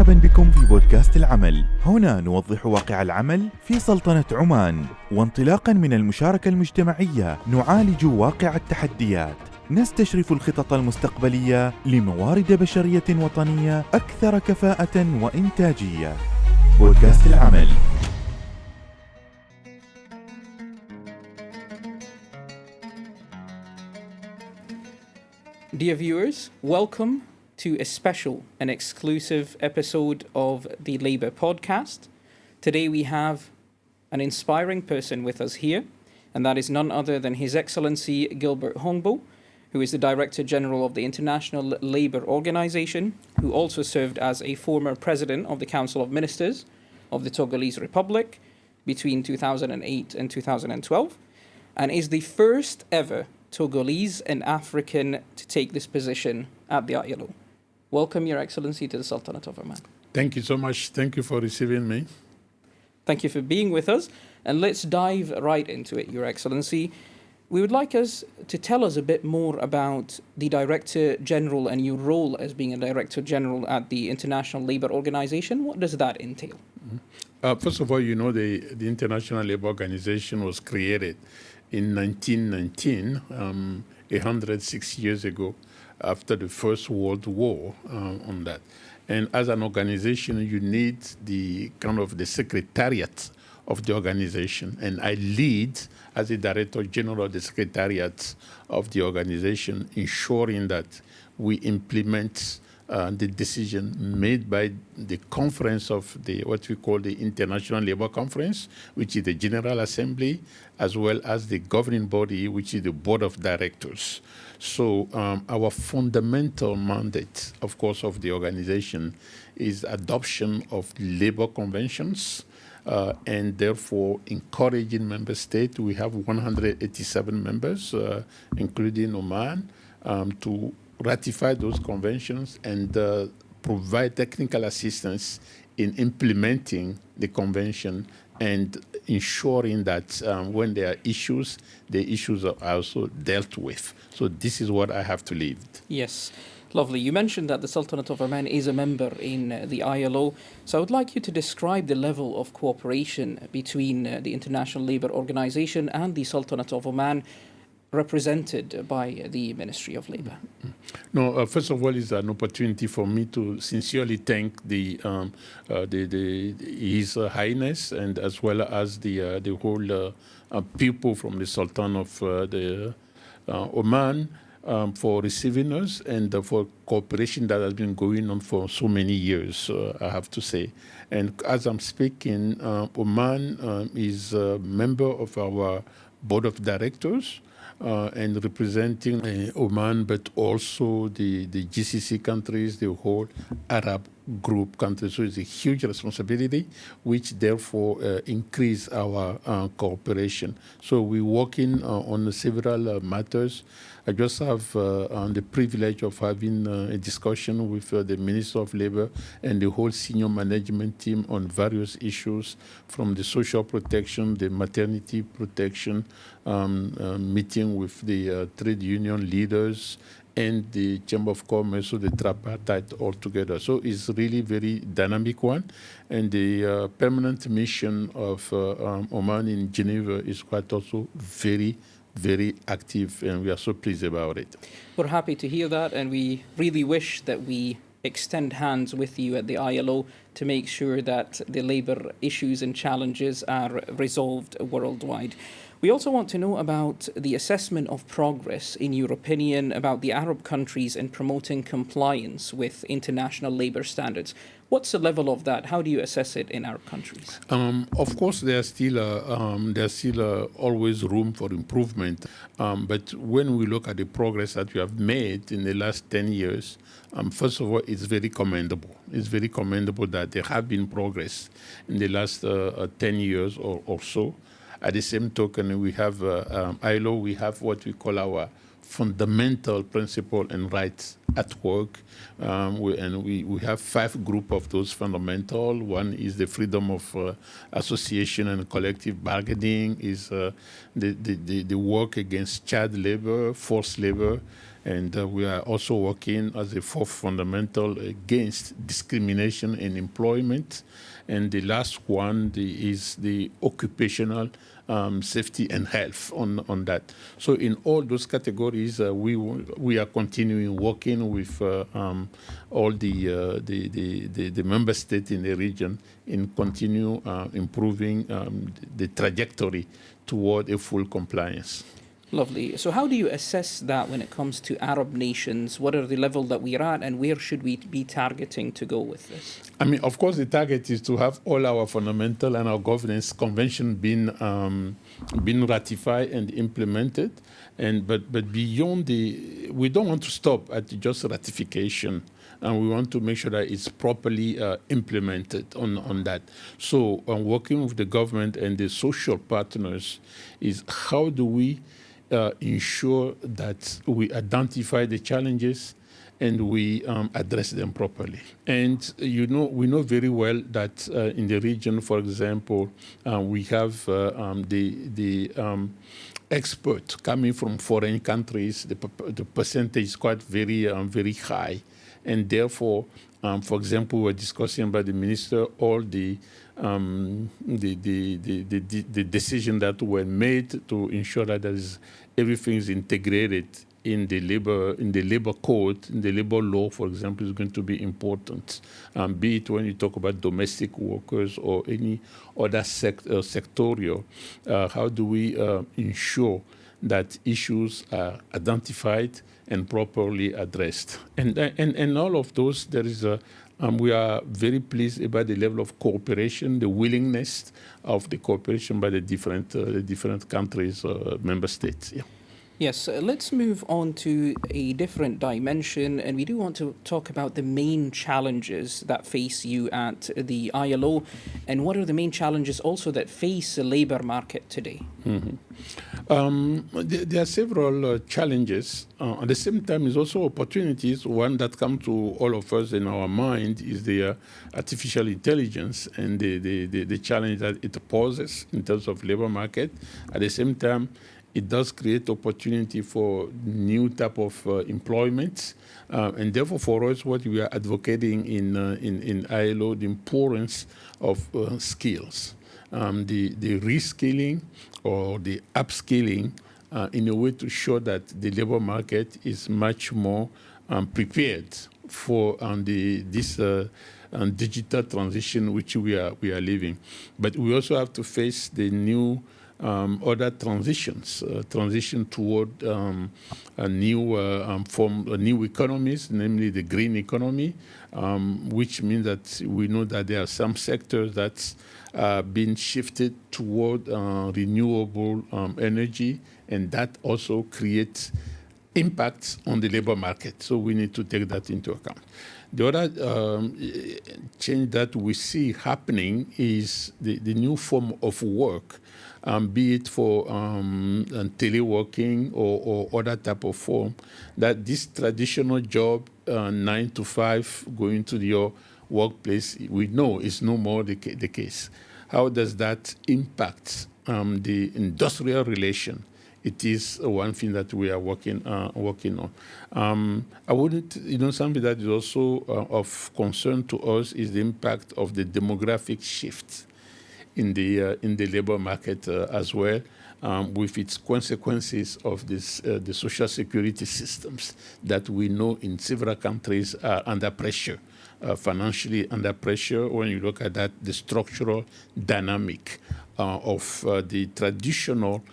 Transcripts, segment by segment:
مرحبا بكم في بودكاست العمل. هنا نوضح واقع العمل في سلطنة عمان، وانطلاقا من المشاركة المجتمعية نعالج واقع التحديات، نستشرف الخطط المستقبلية لموارد بشرية وطنية أكثر كفاءة وإنتاجية. بودكاست العمل. Dear viewers, welcome to a special and exclusive episode of the Labour podcast. Today we have an inspiring person with us here, and that is none other than His Excellency Gilbert Hongbo, who is the Director General of the International Labour Organization, who also served as a former President of the Council of Ministers of the Togolese Republic between 2008 and 2012, and is the first ever Togolese and African to take this position at the ILO. Welcome, Your Excellency, to the Sultanate of Oman. Thank you so much. Thank you for receiving me. Thank you for being with us. And let's dive right into it, Your Excellency. We would like us to tell us a bit more about the Director General and your role as being a Director General at the International Labour Organization. What does that entail? First of all, you know, the International Labour Organization was created in 1919, 106 years ago, after the First World War on that. And as an organization, you need the secretariat of the organization. And I lead as the Director General of the Secretariat of the organization, ensuring that we implement the decision made by the conference of what we call the International Labour Conference, which is the General Assembly, as well as the governing body, which is the Board of Directors. So our fundamental mandate, of course, of the organization is adoption of labor conventions, and therefore encouraging member states. We have 187 members, including Oman, to ratify those conventions and provide technical assistance in implementing the convention and ensuring that when there are issues, the issues are also dealt with. So this is what I have to lead. Yes, lovely. You mentioned that the Sultanate of Oman is a member in the ILO. So I would like you to describe the level of cooperation between the International Labour Organization and the Sultanate of Oman, represented by the Ministry of Labour. No, first of all, it's an opportunity for me to sincerely thank His Highness and as well as the whole people from the Sultan of Oman for receiving us and for cooperation that has been going on for so many years, I have to say. And as I'm speaking, Oman is a member of our Board of Directors, and representing Oman, but also the GCC countries, the whole Arab group countries. So it's a huge responsibility, which therefore increase our cooperation. So we're working on several matters. I just have the privilege of having a discussion with the Minister of Labour and the whole senior management team on various issues, from the social protection, the maternity protection, meeting with the trade union leaders and the Chamber of Commerce, so the tripartite altogether. So it's really very dynamic one. And the permanent mission of Oman in Geneva is quite also very active, and we are so pleased about it. We're happy to hear that, and we really wish that we extend hands with you at the ILO to make sure that the labour issues and challenges are resolved worldwide. We also want to know about the assessment of progress, in your opinion, about the Arab countries in promoting compliance with international labour standards. What's the level of that? How do you assess it in Arab countries? Of course, there's still always room for improvement. But when we look at the progress that we have made in the last 10 years, first of all, it's very commendable. It's very commendable that there have been progress in the last 10 years or so. At the same token, we have ILO, we have what we call our fundamental principle and rights at work. We have 5 groups of those fundamental. One is the freedom of association and collective bargaining, is the work against child labor, forced labor, And we are also working as a fourth fundamental against discrimination in employment. And the last one is the occupational safety and health on that. So in all those categories, we are continuing working with all the member states in the region in continue improving the trajectory toward a full compliance. Lovely. So how do you assess that when it comes to Arab nations? What are the level that we're at, and where should we be targeting to go with this? I mean, of course, the target is to have all our fundamental and our governance convention been ratified and implemented. But beyond we don't want to stop at just ratification. And we want to make sure that it's properly implemented on that. So working with the government and the social partners is how do we ensure that we identify the challenges and we address them properly. And we know very well that in the region, for example, we have the experts coming from foreign countries. The percentage is quite very high. And therefore, for example, we're discussing by the minister all the decision that were made to ensure that everything is integrated in the labor code, in the labor law, for example, is going to be important. Be it when you talk about domestic workers or any other sectorial, how do we ensure that issues are identified and properly addressed? And all of those, there is we are very pleased about the level of cooperation, the willingness of the cooperation by the different countries, member states. Yeah. Yes, let's move on to a different dimension, and we do want to talk about the main challenges that face you at the ILO, and what are the main challenges also that face the labour market today? Mm-hmm. There are several challenges. At the same time, there's also opportunities. One that comes to all of us in our mind is the artificial intelligence and the challenge that it poses in terms of labour market. At the same time, it does create opportunity for new type of employment, and therefore for us, what we are advocating in ILO, the importance of skills, the reskilling or the upskilling, in a way to show that the labor market is much more prepared for this digital transition which we are living. But we also have to face the new other transitions, transition toward a new economies, namely the green economy, which means that we know that there are some sectors that's been shifted toward renewable energy, and that also creates impacts on the labor market. So we need to take that into account. The other change that we see happening is the new form of work, be it for teleworking or other type of form, that this traditional job, 9 to 5, going to your workplace, we know is no more the case. How does that impact the industrial relation? It is one thing that we are working on. I wouldn't, something that is also of concern to us is the impact of the demographic shift in the labor market as well, with its consequences of the social security systems that we know in several countries are under pressure, financially under pressure. When you look at that, the structural dynamic of the traditional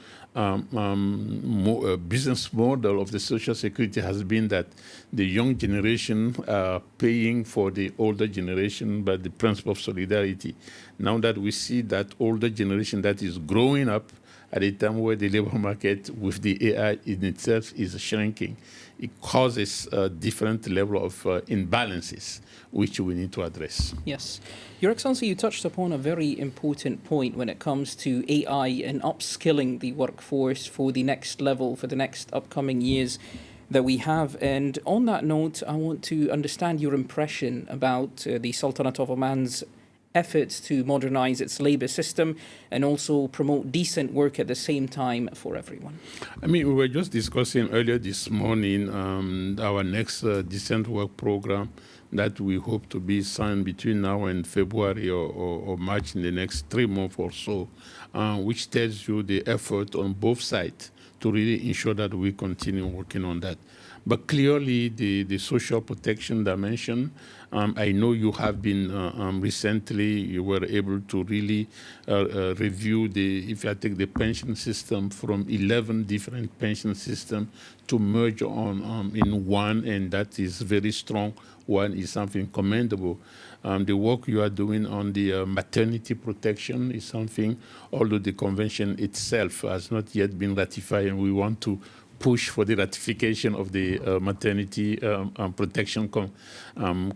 business model of the social security has been that the young generation are paying for the older generation by the principle of solidarity. Now that we see that older generation that is growing up at a time where the labor market with the AI in itself is shrinking, it causes a different level of imbalances, which we need to address. Yes. Your Excellency, you touched upon a very important point when it comes to AI and upskilling the workforce for the next level, for the next upcoming years that we have. And on that note, I want to understand your impression about the Sultanate of Oman's efforts to modernize its labor system and also promote decent work at the same time for everyone. I mean, we were just discussing earlier this morning our next decent work program that we hope to be signed between now and February or March in the next 3 months or so, which tells you the effort on both sides to really ensure that we continue working on that. But clearly, the social protection dimension, I know you have been recently, you were able to really review if I take the pension system from 11 different pension systems to merge on in one, and that is very strong. One is something commendable. The work you are doing on the maternity protection is something, although the convention itself has not yet been ratified, and we want to push for the ratification of the maternity protection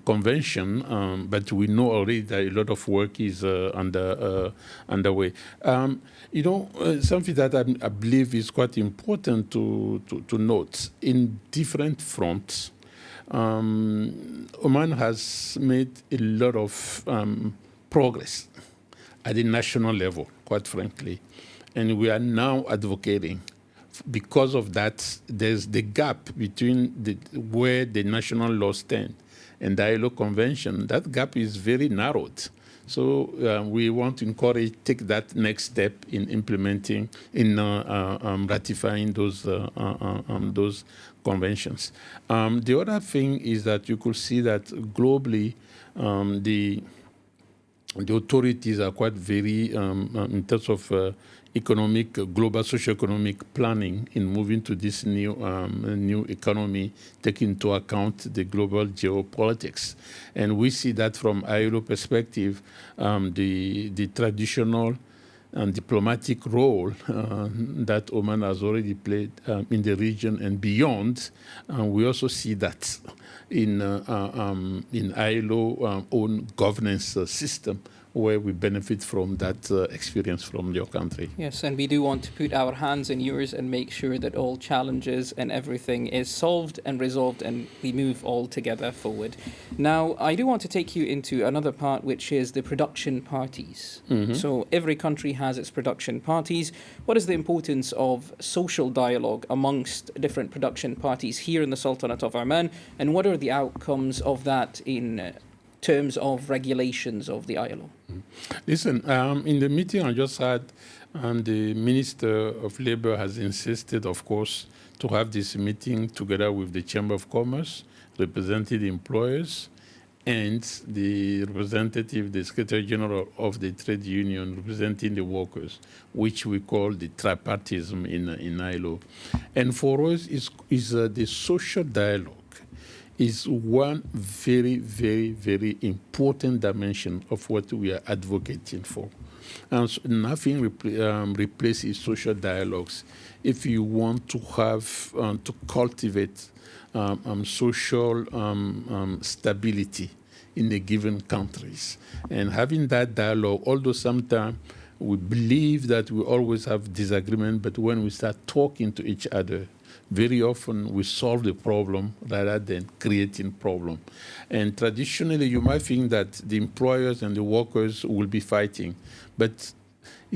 convention, but we know already that a lot of work is underway. Something that I believe is quite important to note in different fronts. Oman has made a lot of progress at the national level, quite frankly, and we are now advocating. Because of that, there's the gap between where the national law stands and the ILO convention. That gap is very narrowed. So we want to take that next step in implementing, in ratifying those conventions. The other thing is that you could see that globally, the authorities are quite very, in terms of global socio-economic planning in moving to this new economy, taking into account the global geopolitics. And we see that from ILO perspective, the traditional diplomatic role that Oman has already played in the region and beyond. We also see that in ILO own governance system, where we benefit from that experience from your country. Yes, and we do want to put our hands in yours and make sure that all challenges and everything is solved and resolved and we move all together forward. Now, I do want to take you into another part, which is the production parties. Mm-hmm. So every country has its production parties. What is the importance of social dialogue amongst different production parties here in the Sultanate of Oman, and what are the outcomes of that in terms of regulations of the ILO? Listen, in the meeting I just had, the Minister of Labour has insisted, of course, to have this meeting together with the Chamber of Commerce, representing the employers, and the representative, the Secretary General of the Trade Union, representing the workers, which we call the tripartism in ILO. And for us, is the social dialogue is one very, very, very important dimension of what we are advocating for. And so nothing replaces social dialogues if you want to have, to cultivate social stability in the given countries. And having that dialogue, although sometimes we believe that we always have disagreement, but when we start talking to each other, very often we solve the problem rather than creating problem. And traditionally, you might think that the employers and the workers will be fighting. But,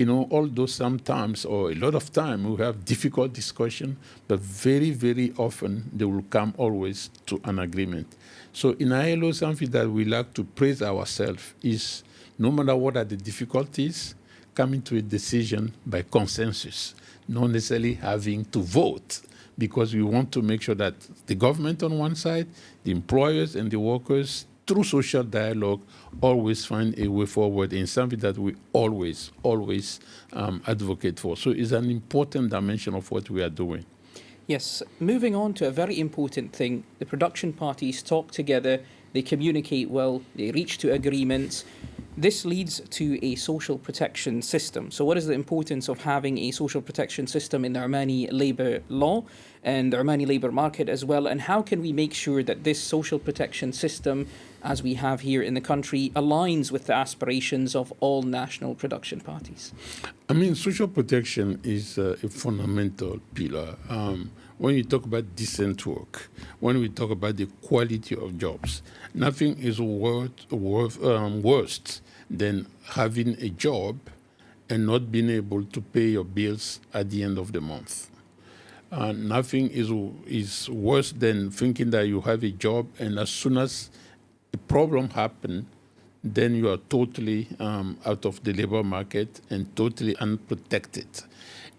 although sometimes or a lot of time we have difficult discussion, but very, very often they will come always to an agreement. So in ILO, something that we like to praise ourselves is no matter what are the difficulties, coming to a decision by consensus, not necessarily having to vote, because we want to make sure that the government on one side, the employers and the workers, through social dialogue, always find a way forward in something that we always advocate for. So it's an important dimension of what we are doing. Yes, moving on to a very important thing, the production parties talk together, they communicate well, they reach to agreements. This leads to a social protection system. So what is the importance of having a social protection system in the Omani labour law and the Omani labour market as well? And how can we make sure that this social protection system, as we have here in the country, aligns with the aspirations of all national production parties? I mean, social protection is a fundamental pillar. When you talk about decent work, when we talk about the quality of jobs, nothing is worse than having a job and not being able to pay your bills at the end of the month. Nothing is worse than thinking that you have a job and as soon as a problem happens, then you are totally out of the labor market and totally unprotected.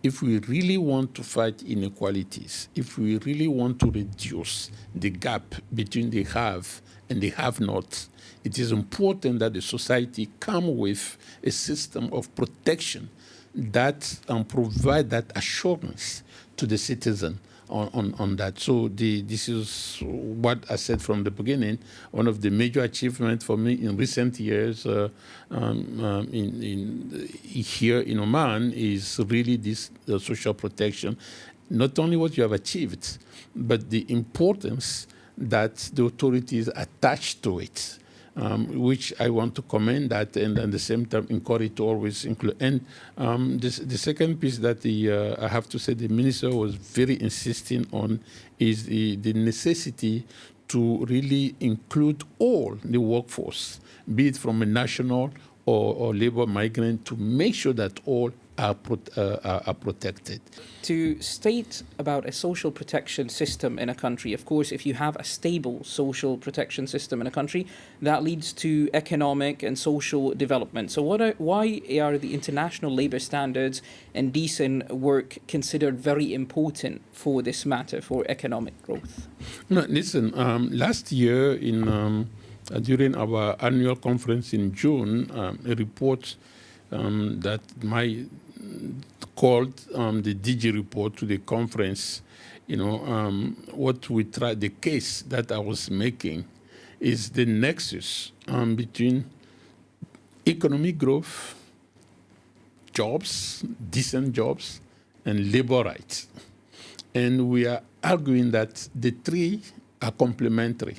If we really want to fight inequalities, if we really want to reduce the gap between the have and the have-not, it is important that the society come with a system of protection that provide that assurance to the citizen on that. So this is what I said from the beginning. One of the major achievements for me in recent years here in Oman is really this social protection. Not only what you have achieved, but the importance that the authorities attach to it. Which I want to commend that and at the same time encourage to always include. And the second piece that I have to say the minister was very insisting on is the necessity to really include all the workforce, be it from a national or labor migrant, to make sure that all are protected. To state about a social protection system in a country, of course, if you have a stable social protection system in a country, that leads to economic and social development. So why are the international labor standards and decent work considered very important for this matter, for economic growth? No, listen, last year during our annual conference in June, a report that called the DG report to the conference, what we tried, the case that I was making is the nexus between economic growth, jobs, decent jobs, and labor rights. And we are arguing that the three are complementary.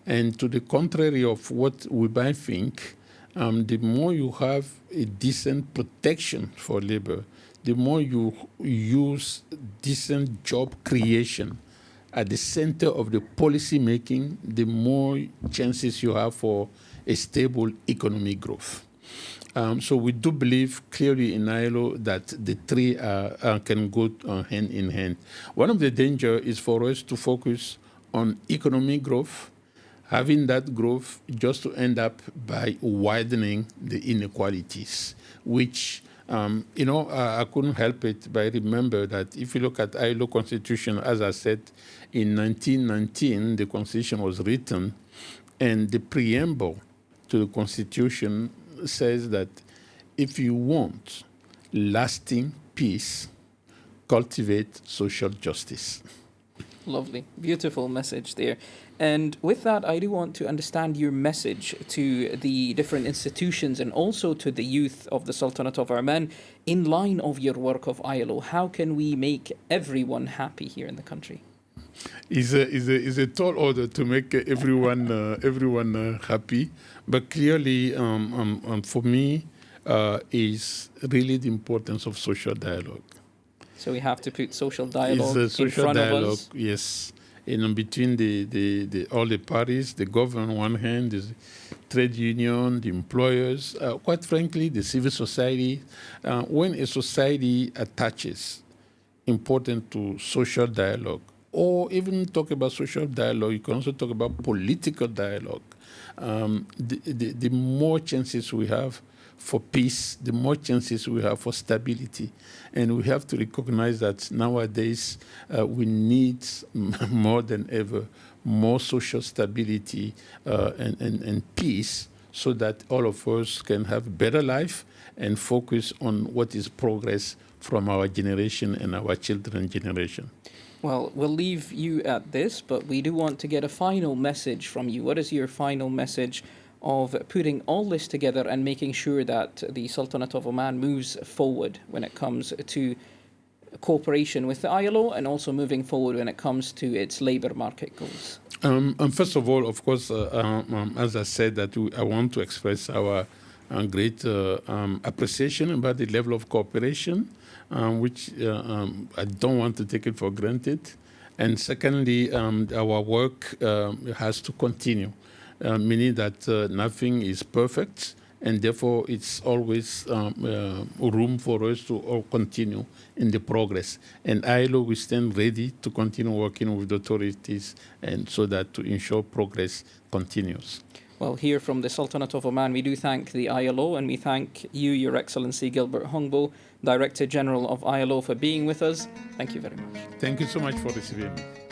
And to the contrary of what we might think, the more you have a decent protection for labor, the more you use decent job creation at the center of the policy making, the more chances you have for a stable economic growth. So we do believe clearly in ILO that the three can go hand in hand. One of the dangers is for us to focus on economic growth, having that growth just to end up by widening the inequalities, which, I couldn't help it, but I remember that if you look at ILO Constitution, as I said, in 1919, the Constitution was written, and the preamble to the Constitution says that if you want lasting peace, cultivate social justice. Lovely, beautiful message there. And with that, I do want to understand your message to the different institutions and also to the youth of the Sultanate of Oman in line of your work of ILO. How can we make everyone happy here in the country? Is a tall order to make everyone happy, but clearly, for me, is really the importance of social dialogue. So we have to put social dialogue social in front dialogue, of us. Yes. Between all the parties, the government on one hand, the trade union, the employers, quite frankly, the civil society. When a society attaches importance to social dialogue, or even talk about social dialogue, you can also talk about political dialogue. The more chances we have for peace, the more chances we have for stability. And we have to recognize that nowadays we need more than ever more social stability and peace so that all of us can have better life and focus on what is progress from our generation and our children's generation. Well, we'll leave you at this, but we do want to get a final message from you. What is your final message of putting all this together and making sure that the Sultanate of Oman moves forward when it comes to cooperation with the ILO and also moving forward when it comes to its labor market goals? And first of all, of course, as I said, that I want to express our great appreciation about the level of cooperation, which I don't want to take it for granted. And secondly, our work has to continue. Meaning that nothing is perfect, and therefore it's always room for us to all continue in the progress. And ILO, we stand ready to continue working with the authorities and so that to ensure progress continues. Well, here from the Sultanate of Oman, we do thank the ILO, and we thank you, Your Excellency Gilbert Hongbo, Director General of ILO, for being with us. Thank you very much. Thank you so much for receiving me.